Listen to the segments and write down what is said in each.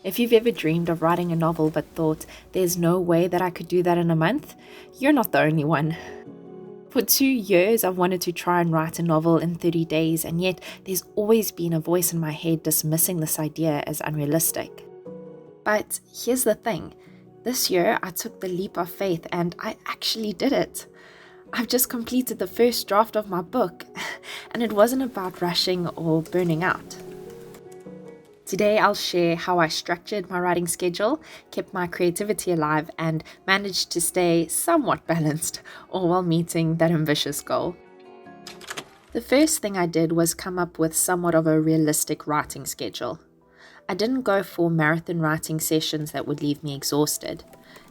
If you've ever dreamed of writing a novel but thought, there's no way that I could do that in a month, you're not the only one. For 2 years, I've wanted to try and write a novel in 30 days, and yet there's always been a voice in my head dismissing this idea as unrealistic. But here's the thing. This year, I took the leap of faith and I actually did it. I've just completed the first draft of my book, and it wasn't about rushing or burning out. Today, I'll share how I structured my writing schedule, kept my creativity alive, and managed to stay somewhat balanced, all while meeting that ambitious goal. The first thing I did was come up with somewhat of a realistic writing schedule. I didn't go for marathon writing sessions that would leave me exhausted.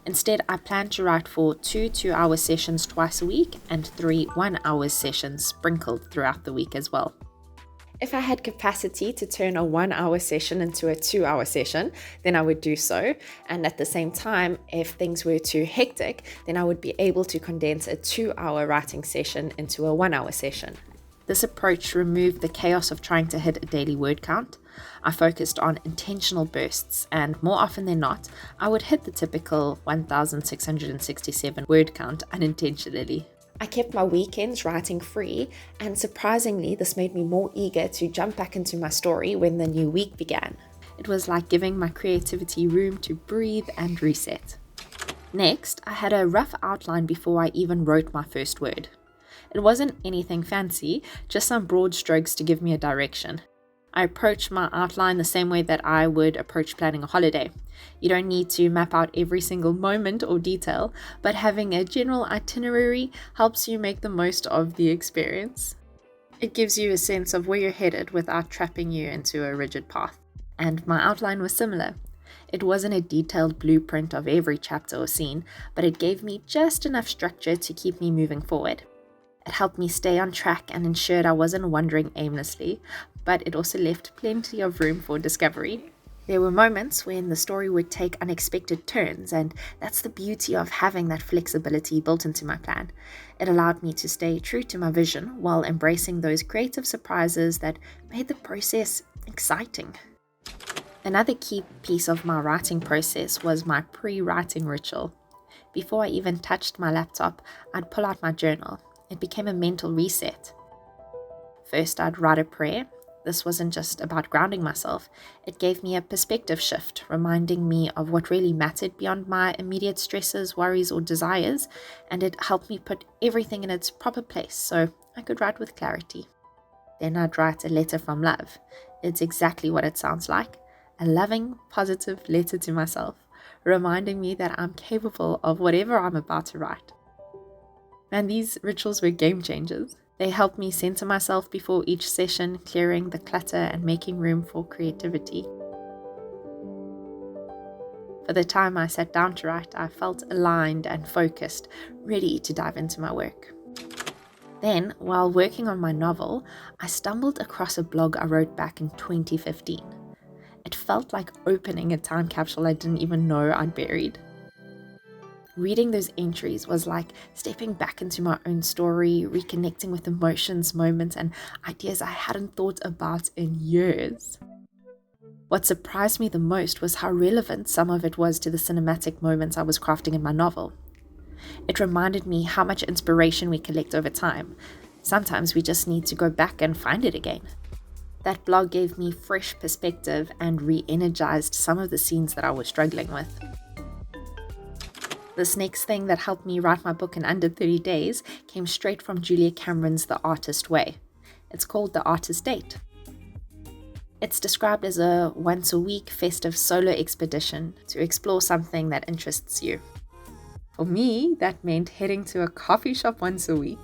Instead, I planned to write for 2 2-hour sessions twice a week and 3 1-hour sessions sprinkled throughout the week as well. If I had capacity to turn a 1-hour session into a 2-hour session, then I would do so. And at the same time, if things were too hectic, then I would be able to condense a 2-hour writing session into a 1-hour session. This approach removed the chaos of trying to hit a daily word count. I focused on intentional bursts, and more often than not, I would hit the typical 1,667 word count unintentionally. I kept my weekends writing free, and surprisingly, this made me more eager to jump back into my story when the new week began. It was like giving my creativity room to breathe and reset. Next, I had a rough outline before I even wrote my first word. It wasn't anything fancy, just some broad strokes to give me a direction. I approached my outline the same way that I would approach planning a holiday. You don't need to map out every single moment or detail, but having a general itinerary helps you make the most of the experience. It gives you a sense of where you're headed without trapping you into a rigid path. And my outline was similar. It wasn't a detailed blueprint of every chapter or scene, but it gave me just enough structure to keep me moving forward. It helped me stay on track and ensured I wasn't wandering aimlessly, but it also left plenty of room for discovery. There were moments when the story would take unexpected turns, and that's the beauty of having that flexibility built into my plan. It allowed me to stay true to my vision while embracing those creative surprises that made the process exciting. Another key piece of my writing process was my pre-writing ritual. Before I even touched my laptop, I'd pull out my journal. It became a mental reset. First, I'd write a prayer. This wasn't just about grounding myself. It gave me a perspective shift, reminding me of what really mattered beyond my immediate stresses, worries, or desires, and it helped me put everything in its proper place so I could write with clarity. Then I'd write a letter from love. It's exactly what it sounds like, a loving, positive letter to myself, reminding me that I'm capable of whatever I'm about to write. And these rituals were game changers. They helped me center myself before each session, clearing the clutter and making room for creativity. For the time I sat down to write, I felt aligned and focused, ready to dive into my work. Then, while working on my novel, I stumbled across a blog I wrote back in 2015. It felt like opening a time capsule I didn't even know I'd buried. Reading those entries was like stepping back into my own story, reconnecting with emotions, moments, and ideas I hadn't thought about in years. What surprised me the most was how relevant some of it was to the cinematic moments I was crafting in my novel. It reminded me how much inspiration we collect over time. Sometimes we just need to go back and find it again. That blog gave me fresh perspective and re-energized some of the scenes that I was struggling with. This next thing that helped me write my book in under 30 days came straight from Julia Cameron's The Artist Way. It's called The Artist Date. It's described as a once-a-week festive solo expedition to explore something that interests you. For me, that meant heading to a coffee shop once a week.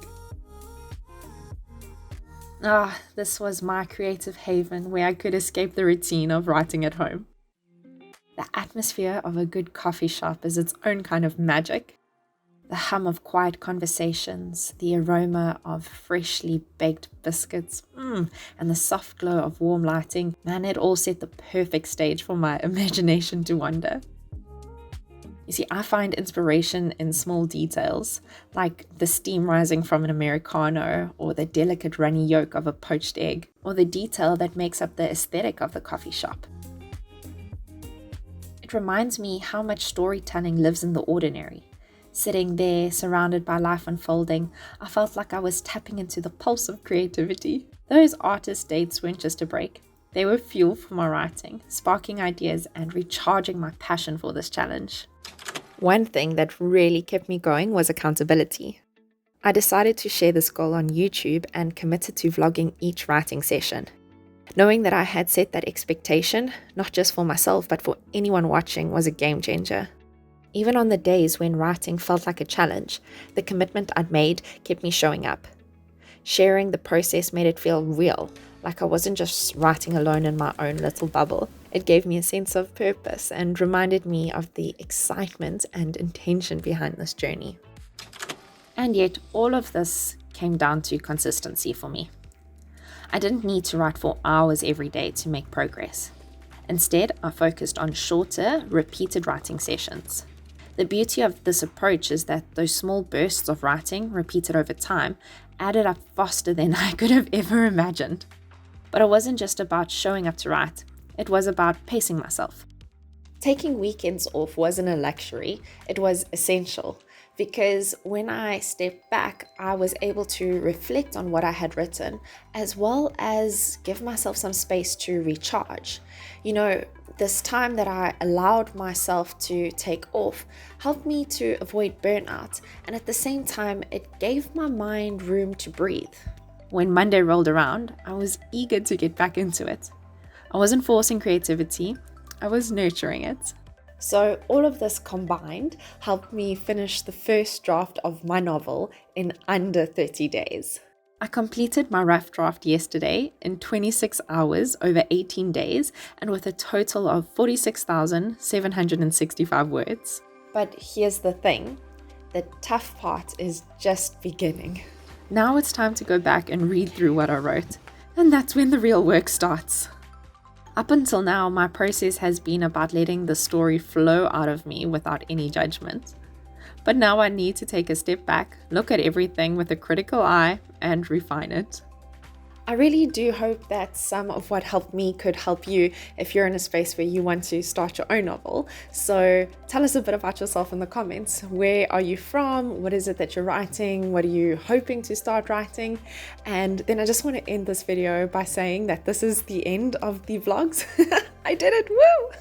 This was my creative haven where I could escape the routine of writing at home. The atmosphere of a good coffee shop is its own kind of magic. The hum of quiet conversations, the aroma of freshly baked biscuits, and the soft glow of warm lighting, man, it all set the perfect stage for my imagination to wander. You see, I find inspiration in small details, like the steam rising from an Americano, or the delicate runny yolk of a poached egg, or the detail that makes up the aesthetic of the coffee shop. It reminds me how much storytelling lives in the ordinary. Sitting there, surrounded by life unfolding, I felt like I was tapping into the pulse of creativity. Those artist dates weren't just a break. They were fuel for my writing, sparking ideas and recharging my passion for this challenge. One thing that really kept me going was accountability. I decided to share this goal on YouTube and committed to vlogging each writing session. Knowing that I had set that expectation, not just for myself but for anyone watching, was a game changer. Even on the days when writing felt like a challenge, the commitment I'd made kept me showing up. Sharing the process made it feel real, like I wasn't just writing alone in my own little bubble. It gave me a sense of purpose and reminded me of the excitement and intention behind this journey. And yet, all of this came down to consistency for me. I didn't need to write for hours every day to make progress. Instead, I focused on shorter, repeated writing sessions. The beauty of this approach is that those small bursts of writing, repeated over time, added up faster than I could have ever imagined. But it wasn't just about showing up to write, it was about pacing myself. Taking weekends off wasn't a luxury, it was essential. Because when I stepped back, I was able to reflect on what I had written, as well as give myself some space to recharge. This time that I allowed myself to take off helped me to avoid burnout, and at the same time, it gave my mind room to breathe. When Monday rolled around, I was eager to get back into it. I wasn't forcing creativity, I was nurturing it. So all of this combined helped me finish the first draft of my novel in under 30 days. I completed my rough draft yesterday in 26 hours over 18 days and with a total of 46,765 words. But here's the thing, the tough part is just beginning. Now it's time to go back and read through what I wrote, and that's when the real work starts. Up until now, my process has been about letting the story flow out of me without any judgment. But now I need to take a step back, look at everything with a critical eye, and refine it. I really do hope that some of what helped me could help you if you're in a space where you want to start your own novel. So tell us a bit about yourself in the comments. Where are you from? What is it that you're writing? What are you hoping to start writing? And then I just want to end this video by saying that this is the end of the vlogs. I did it, woo!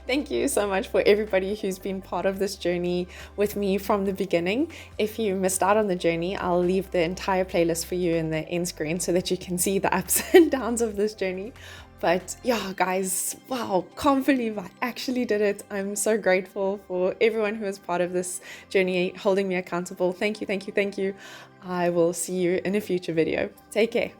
Thank you so much for everybody who's been part of this journey with me from the beginning. If you missed out on the journey, I'll leave the entire playlist for you in the end screen so that you can see the ups and downs of this journey. But yeah, guys, wow, can't believe I actually did it. I'm so grateful for everyone who is part of this journey, holding me accountable. Thank you, thank you, thank you. I will see you in a future video. Take care.